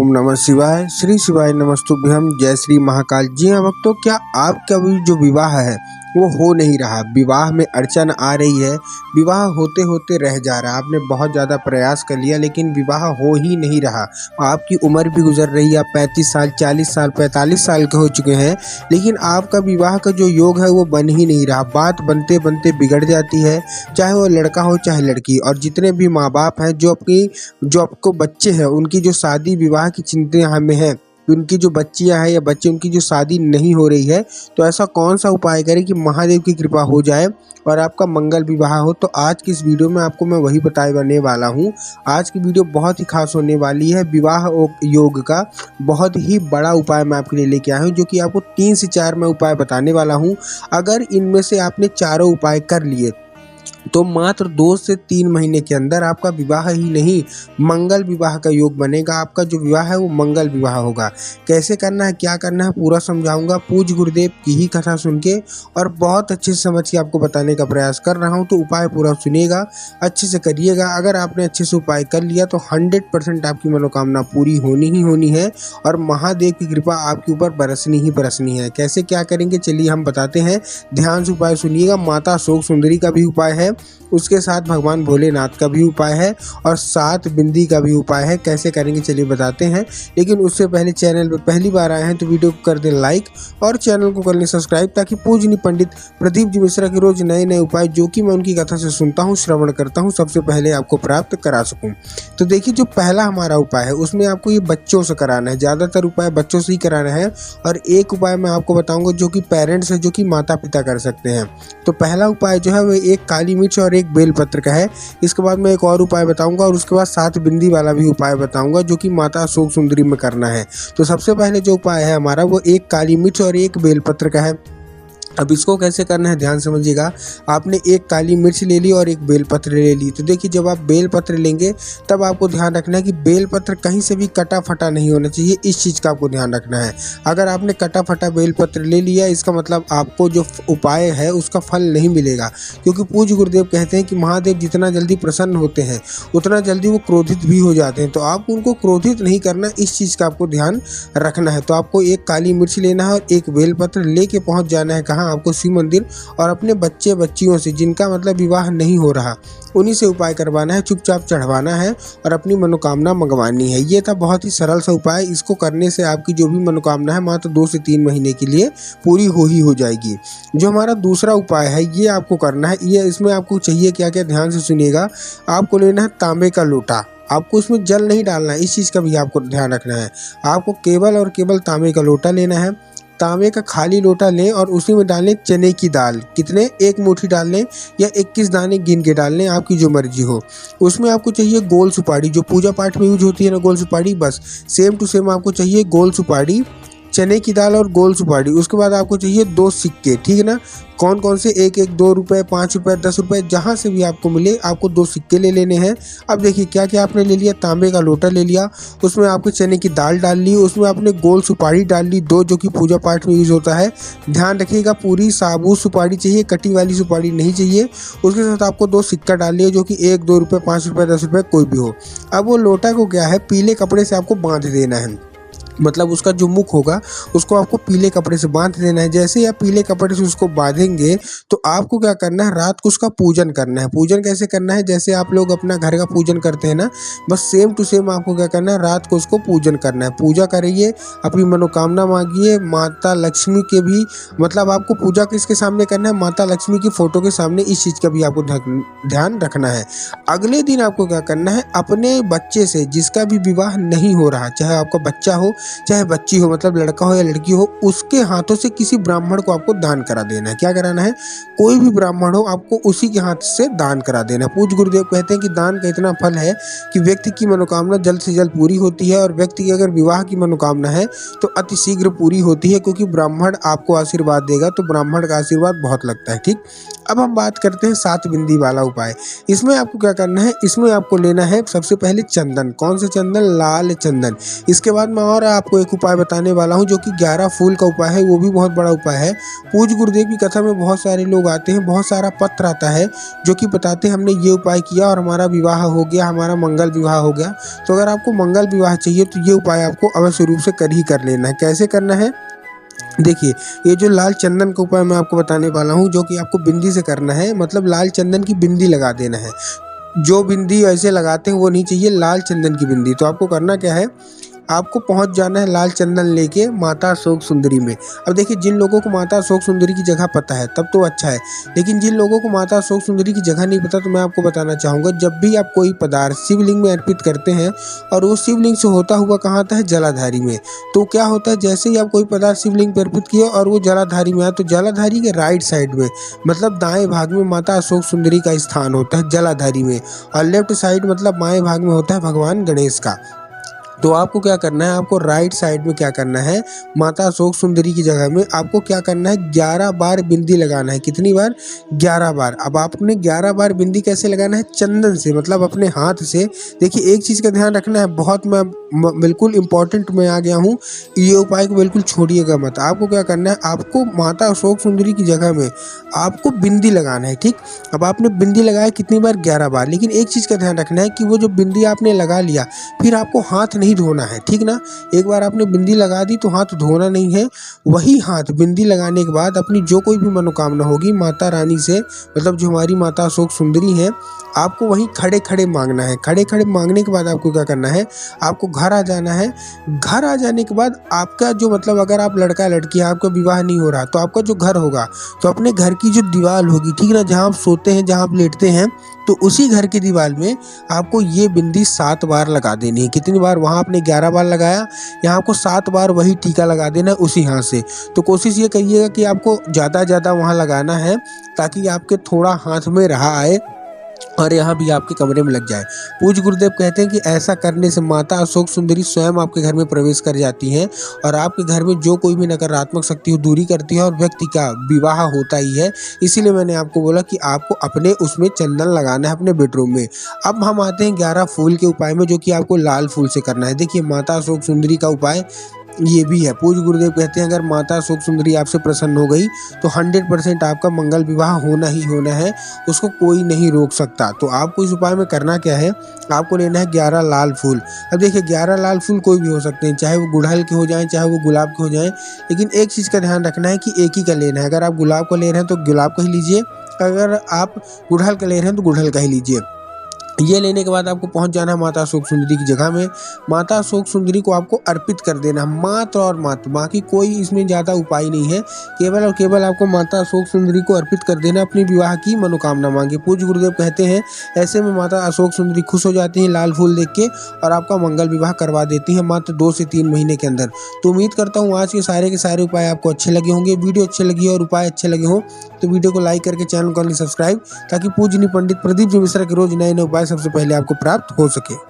ओम नमः शिवाय। श्री शिवाय नमस्तुभ्यम। जय श्री महाकाल। जी हाँ भक्तों, क्या आपका भी जो विवाह है वो हो नहीं रहा, विवाह में अड़चन आ रही है, विवाह होते होते रह जा रहा, आपने बहुत ज़्यादा प्रयास कर लिया लेकिन विवाह हो ही नहीं रहा। आपकी उम्र भी गुजर रही है, आप 35 साल 40 साल 45 साल के हो चुके हैं, लेकिन आपका विवाह का जो योग है वो बन ही नहीं रहा। बात बनते बनते बिगड़ जाती है, चाहे वो लड़का हो चाहे लड़की। और जितने भी माँ बाप हैं जो आपको बच्चे हैं उनकी जो शादी विवाह की चिंता में है, उनकी जो बच्चियां हैं या बच्चे उनकी जो शादी नहीं हो रही है, तो ऐसा कौन सा उपाय करें कि महादेव की कृपा हो जाए और आपका मंगल विवाह हो। तो आज की इस वीडियो में आपको मैं वही बताने वाला हूँ। आज की वीडियो बहुत ही खास होने वाली है। विवाह योग का बहुत ही बड़ा उपाय मैं आपके लिए लेके आया हूँ, जो कि आपको 3 से 4 मैं उपाय बताने वाला हूँ। अगर इनमें से आपने चारों उपाय कर लिए तो मात्र 2 से 3 महीने के अंदर आपका विवाह ही नहीं, मंगल विवाह का योग बनेगा। आपका जो विवाह है वो मंगल विवाह होगा। कैसे करना है, क्या करना है, पूरा समझाऊंगा पूज्य गुरुदेव की ही कथा सुन के, और बहुत अच्छे से समझ के आपको बताने का प्रयास कर रहा हूँ। तो उपाय पूरा सुनिएगा, अच्छे से करिएगा। अगर आपने अच्छे से उपाय कर लिया तो 100% आपकी मनोकामना पूरी होनी ही होनी है और महादेव की कृपा आपके ऊपर बरसनी ही बरसनी है। कैसे क्या करेंगे चलिए हम बताते हैं, ध्यान से उपाय सुनिएगा। माता अशोक सुंदरी का भी उपाय है, उसके साथ भगवान भोलेनाथ का भी उपाय है और 7 बिंदी का भी उपाय है। कैसे करेंगे चलिए बताते हैं, लेकिन उससे पहले चैनल पर पहली बार आए हैं तो वीडियो को कर दें लाइक और चैनल को कर लें सब्सक्राइब, ताकि पूजनीय पंडित प्रदीप जी मिश्रा के रोज नए नए उपाय जो कि मैं उनकी कथा से सुनता हूँ, श्रवण करता हूँ, सबसे पहले आपको प्राप्त करा सकूँ। तो देखिए, जो पहला हमारा उपाय है उसमें आपको ये बच्चों से कराना है। ज़्यादातर उपाय बच्चों से ही कराना है और एक उपाय मैं आपको बताऊंगा जो कि पेरेंट्स है, जो कि माता पिता कर सकते हैं। तो पहला उपाय जो है वो एक काली मिर्च और एक बेलपत्र का है। इसके बाद मैं एक और उपाय बताऊंगा और उसके बाद 7 बिंदी वाला भी उपाय बताऊंगा जो कि माता अशोक सुंदरी में करना है। तो सबसे पहले जो उपाय है हमारा वो एक काली मिर्च और एक बेलपत्र का है। अब इसको कैसे करना है ध्यान समझिएगा। आपने एक काली मिर्च ले ली और एक बेलपत्र ले ली। तो देखिए, जब आप बेलपत्र लेंगे तब आपको ध्यान रखना है कि बेलपत्र कहीं से भी कटा फटा नहीं होना चाहिए, इस चीज़ का आपको ध्यान रखना है। अगर आपने कटा फटा बेलपत्र ले लिया, इसका मतलब आपको जो उपाय है उसका फल नहीं मिलेगा, क्योंकि पूज्य गुरुदेव कहते हैं कि महादेव जितना जल्दी प्रसन्न होते हैं उतना जल्दी वो क्रोधित भी हो जाते हैं। तो आपको उनको क्रोधित नहीं करना, इस चीज़ का आपको ध्यान रखना है। तो आपको एक काली मिर्च लेना है और एक बेलपत्र लेके पहुँच जाना है कहाँ, आपको शिव मंदिर, और अपने बच्चे बच्चियों से जिनका मतलब विवाह नहीं हो रहा उन्हीं से उपाय करवाना है, चुपचाप चढ़वाना है और अपनी मनोकामना मंगवानी है। ये था बहुत ही सरल सा उपाय। इसको करने से आपकी जो भी मनोकामना है मात्र 2 से 3 महीने के लिए पूरी हो जाएगी। जो हमारा दूसरा उपाय है ये आपको करना है। ये इसमें आपको चाहिए क्या क्या, ध्यान से सुनिएगा। आपको लेना है तांबे का लोटा, आपको इसमें जल नहीं डालना है, इस चीज़ का भी आपको ध्यान रखना है। आपको केवल और केवल तांबे का लोटा लेना है। तांबे का खाली लोटा लें और उसी में डालें चने की दाल। कितने, 1 मुट्ठी डाल लें या 21 दाने गिन के डाल लें, आपकी जो मर्जी हो। उसमें आपको चाहिए गोल सुपारी, जो पूजा पाठ में यूज होती है ना, गोल सुपारी, बस सेम टू सेम आपको चाहिए गोल सुपारी, चने की दाल और गोल सुपारी। उसके बाद आपको चाहिए 2 सिक्के, ठीक है ना। कौन कौन से, 1 2 रुपये, 5 रुपये, 10 रुपये, जहाँ से भी आपको मिले आपको 2 सिक्के ले लेने हैं। अब देखिए क्या क्या आपने ले लिया। तांबे का लोटा ले लिया, उसमें आपके चने की दाल डाल ली, उसमें आपने गोल सुपारी डाल ली 2, जो कि पूजा पाठ में यूज़ होता है। ध्यान रखिएगा पूरी साबुत सुपारी चाहिए, कटी वाली सुपारी नहीं चाहिए। उसके साथ आपको 2 सिक्का डाल लिया, जो कि 1 2 रुपये, 5 रुपये, 10 रुपये, कोई भी हो। अब वो लोटा को क्या है, पीले कपड़े से आपको बांध देना है। मतलब उसका जो मुख होगा उसको आपको पीले कपड़े से बांध देना है। जैसे ही आप पीले कपड़े से उसको बांधेंगे तो आपको क्या करना है, रात को उसका पूजन करना है। पूजन कैसे करना है, जैसे आप लोग अपना घर का पूजन करते हैं ना, बस सेम टू सेम आपको क्या करना है, रात को उसको पूजन करना है। पूजा करिए, अपनी मनोकामना मांगिए। माता लक्ष्मी के भी, मतलब आपको पूजा किसके सामने करना है, माता लक्ष्मी की फोटो के सामने, इस चीज़ का भी आपको ध्यान रखना है। अगले दिन आपको क्या करना है, अपने बच्चे से जिसका भी विवाह नहीं हो रहा, चाहे आपका बच्चा हो चाहे बच्ची हो, मतलब लड़का हो या लड़की हो, उसके हाथों से किसी ब्राह्मण को आपको दान करा देना है। क्या कराना है, कोई भी ब्राह्मण हो आपको उसी के हाथ से दान करा देना है। पूज्य गुरुदेव कहते हैं कि दान का इतना फल है कि व्यक्ति की मनोकामना जल्द से जल्द पूरी होती है, और व्यक्ति की अगर विवाह की मनोकामना है तो अति शीघ्र पूरी होती है, क्योंकि ब्राह्मण आपको आशीर्वाद देगा, तो ब्राह्मण का आशीर्वाद बहुत लगता है। ठीक, अब हम बात करते हैं 7 बिंदी वाला उपाय। इसमें आपको क्या करना है, इसमें आपको लेना है सबसे पहले चंदन। कौन सा चंदन, लाल चंदन। इसके बाद मैं और आपको एक उपाय बताने वाला हूँ जो कि 11 फूल का उपाय है, वो भी बहुत बड़ा उपाय है। पूज्य गुरुदेव की कथा में बहुत सारे लोग आते हैं, बहुत सारा पत्र आता है जो कि बताते हैं हमने ये उपाय किया और हमारा विवाह हो गया, हमारा मंगल विवाह हो गया। तो अगर आपको मंगल विवाह चाहिए तो ये उपाय आपको अवश्य रूप से कर लेना है। कैसे करना है देखिए, ये जो लाल चंदन का उपाय मैं आपको बताने वाला हूँ जो कि आपको बिंदी से करना है, मतलब लाल चंदन की बिंदी लगा देना है। जो बिंदी ऐसे लगाते हैं वो नहीं चाहिए, लाल चंदन की बिंदी। तो आपको करना क्या है, आपको पहुंच जाना है लाल चंदन लेके माता अशोक सुंदरी में। अब देखिए, जिन लोगों को माता अशोक सुंदरी की जगह पता है तब तो अच्छा है, लेकिन जिन लोगों को माता अशोक सुंदरी की जगह नहीं पता तो मैं आपको बताना चाहूँगा, जब भी आप कोई पदार्थ शिवलिंग में अर्पित करते हैं और वो शिवलिंग से होता हुआ कहाँ आता है, जलाधारी में। तो क्या होता है, जैसे ही आप कोई पदार्थ शिवलिंग पर अर्पित किए और वो जलाधारी में आया तो जलाधारी के राइट साइड में, मतलब दाएं भाग में माता अशोक सुंदरी का स्थान होता है जलाधारी में, और लेफ्ट साइड मतलब बाएं भाग में होता है भगवान गणेश का। तो आपको क्या करना है, आपको राइट साइड में क्या करना है, माता अशोक सुंदरी की जगह में आपको क्या करना है, 11 बार बिंदी लगाना है। कितनी बार, 11 बार। अब आपने 11 बार बिंदी कैसे लगाना है, चंदन से, मतलब अपने हाथ से। देखिए, एक चीज़ का ध्यान रखना है, बहुत मैं बिल्कुल इंपॉर्टेंट में आ गया हूँ, ये उपाय को बिल्कुल छोड़िएगा मत। आपको क्या करना है, आपको माता अशोक सुंदरी की जगह में आपको बिंदी लगाना है, ठीक। अब आपने बिंदी लगाया कितनी बार, 11 बार। लेकिन एक चीज़ का ध्यान रखना है कि वो जो बिंदी आपने लगा लिया, फिर आपको हाथ नहीं धोना है, ठीक ना। एक बार आपने बिंदी लगा दी तो हाथ धोना नहीं है। वही हाथ बिंदी लगाने के बाद अपनी जो कोई भी मनोकामना होगी माता रानी से, मतलब जो हमारी माता अशोक सुंदरी है, आपको वहीं खड़े खड़े मांगना है। खड़े खड़े मांगने के बाद आपको क्या करना है, आपको घर आ जाना है। घर आ जाने के बाद आपका जो, मतलब अगर आप लड़का लड़की है, आपका विवाह नहीं हो रहा, तो आपका जो घर होगा, तो अपने घर की जो दीवार होगी, ठीक ना, जहाँ आप सोते हैं, जहाँ आप लेटते हैं, तो उसी घर की दीवार में आपको ये बिंदी 7 बार लगा देनी है। कितनी बार, वहाँ आपने 11 बार लगाया, यहाँ आपको 7 बार वही टीका लगा देना है उसी हाथ से। तो कोशिश ये करिएगा कि आपको ज़्यादा वहाँ लगाना है ताकि आपके थोड़ा हाथ में रहा आए और यहाँ भी आपके कमरे में लग जाए। पूज्य गुरुदेव कहते हैं कि ऐसा करने से माता अशोक सुंदरी स्वयं आपके घर में प्रवेश कर जाती हैं और आपके घर में जो कोई भी नकारात्मक शक्ति हो दूरी करती है और व्यक्ति का विवाह होता ही है। इसीलिए मैंने आपको बोला कि आपको अपने उसमें चंदन लगाना है अपने बेडरूम में। अब हम आते हैं 11 फूल के उपाय में, जो कि आपको लाल फूल से करना है। देखिए, माता अशोक सुंदरी का उपाय ये भी है। पूज्य गुरुदेव कहते हैं अगर माता अशोक सुंदरी आपसे प्रसन्न हो गई तो 100% आपका मंगल विवाह होना ही होना है, उसको कोई नहीं रोक सकता। तो आपको इस उपाय में करना क्या है, आपको लेना है 11 लाल फूल। अब देखिए, 11 लाल फूल कोई भी हो सकते हैं, चाहे वो गुड़हल के हो जाएं, चाहे वो गुलाब के हो जाएं, लेकिन एक चीज़ का ध्यान रखना है कि एक ही का लेना है। अगर आप गुलाब का ले रहे हैं तो गुलाब का ही लीजिए, अगर आप गुड़हल का ले रहे हैं तो गुड़हल का ही लीजिए। ये लेने के बाद आपको पहुंच जाना है माता अशोक सुंदरी की जगह में। माता अशोक सुंदरी को आपको अर्पित कर देना, मात्र और मात्र, बाकी कोई इसमें ज़्यादा उपाय नहीं है। केवल और केवल आपको माता अशोक सुंदरी को अर्पित कर देना, अपनी विवाह की मनोकामना मांगे। पूज्य गुरुदेव कहते हैं ऐसे में माता अशोक सुंदरी खुश हो जाती हैं लाल फूल देख के और आपका मंगल विवाह करवा देती हैं मात्र 2 से 3 महीने के अंदर। तो उम्मीद करता हूँ आज के सारे उपाय आपको अच्छे लगे होंगे। वीडियो अच्छे लगी और उपाय अच्छे लगे हों तो वीडियो को लाइक करके चैनल को कर लें सब्सक्राइब, ताकि पूज्य पंडित प्रदीप जी मिश्रा के रोज नए नए उपाय सबसे पहले आपको प्राप्त हो सके।